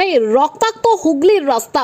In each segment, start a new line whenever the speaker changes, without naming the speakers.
ফের রক্তাক্ত হুগলির রাস্তা।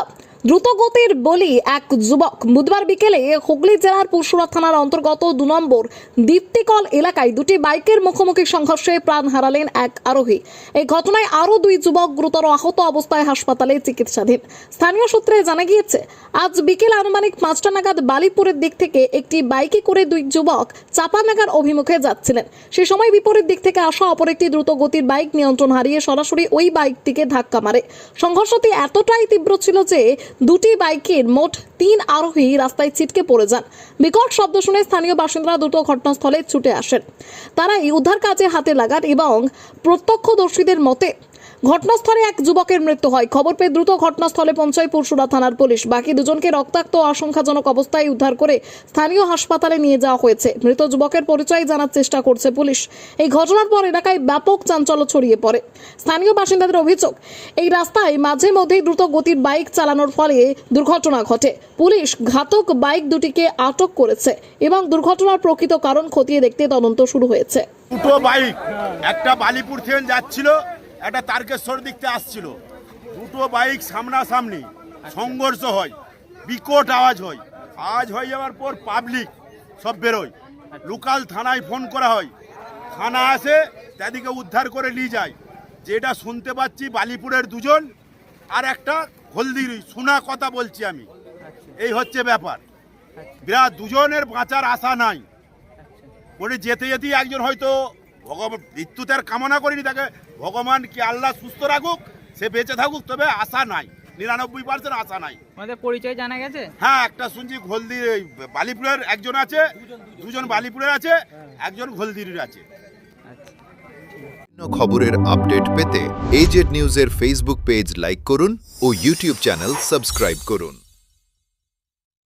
দ্রুতগতির বলি এক যুবক বুধবার বিকেলে হুগলি জেলার পুরসুরা থানার অন্তর্গত 2 নম্বর দীপ্তিকল এলাকায় দুটি বাইকের মুখোমুখি সংঘর্ষে প্রাণ হারালেন এক আরোহী। এই ঘটনায় আরও 2 যুবক গুরুতর আহত অবস্থায় হাসপাতালে চিকিৎসাধীন। স্থানীয় সূত্রে জানা গিয়েছে, আজ বিকেল আনুমানিক 5টা নাগাদ বালিপুরের দিক থেকে একটি বাইকে করে 2 যুবক চাপানাগার অভিমুখে যাচ্ছিলেন। সেই সময় বিপরীত দিক থেকে আসা অপর একটি দ্রুতগতির বাইক নিয়ন্ত্রণ হারিয়ে সরাসরি ওই বাইকটিকে ধাক্কা মারে। সংঘর্ষটি এতটাই তীব্র ছিল যে দুটি বাইকের মোট 3 আরোহী রাস্তায় ছিটকে পড়ে যান। বিকট শব্দ শুনে স্থানীয় বাসিন্দারা দ্রুত ঘটনাস্থলে ছুটে আসেন। তারা এই উদ্ধার কাজে হাতে লাগান এবং প্রত্যক্ষদর্শীদের মতে ঘটনাস্থলে এক যুবকের মৃত্যু হয়। খবর পেয়ে দ্রুত ঘটনাস্থলে পৌঁছায় পুরসুরা থানার পুলিশ। বাকি দুজনকে রক্তাক্ত ও আশঙ্কাজনক অবস্থায় উদ্ধার করে স্থানীয় হাসপাতালে নিয়ে যাওয়া হয়েছে। মৃত যুবকের পরিচয় জানার চেষ্টা করছে পুলিশ। এই ঘটনার পর এলাকায় ব্যাপক চাঞ্চল্য ছড়িয়ে পড়ে। স্থানীয় বাসিন্দাদের অভিযোগ, এই রাস্তায় মাঝে মধ্যেই দ্রুত গতির বাইক চালানোর ফলে দুর্ঘটনা ঘটে। পুলিশ ঘাতক বাইক দুটিকে আটক করেছে এবং দুর্ঘটনার প্রকৃত কারণ খতিয়ে দেখতে তদন্ত শুরু হয়েছে।
দুটো বাইক, একটা বালিপুর থেকে যাচ্ছিল, একটা তারকেশ্বর দিক থেকে আসছিল। দুটো বাইক সামনাসামনি সংঘর্ষ হয়, বিকট আওয়াজ হয়। আওয়াজ হয়ে যাওয়ার পর পাবলিক সব বেরোয়। লোকাল থানায় ফোন করা হয়, থানা আসে, তাদেরকে উদ্ধার করে নিয়ে যায়। যেটা শুনতে পাচ্ছি বালিপুরের দুজন আর একটা হলদির, শোনা কথা বলছি আমি। এই হচ্ছে ব্যাপার। বিরাট দুজনের বাঁচার আশা নাই। ওরে যেতে যেতেই একজন হয়তো ভগবান মৃত্যুতার কামনা করিনি, তাকে ভগবান কি আল্লাহ সুস্থ রাখুক, সে বেঁচে থাকুক, তবে আশা নাই, 99% আশা নাই।
আমাদের পরিচয় জানা গেছে?
হ্যাঁ, একটা শুনছি হলদির বালিপুরের একজন আছে, দুজন বালিপুরের আছে, একজন হলদির আছে।
খবরের আপডেট পেতে এজেড নিউজের ফেসবুক পেজ লাইক করুন ও ইউটিউব চ্যানেল সাবস্ক্রাইব করুন।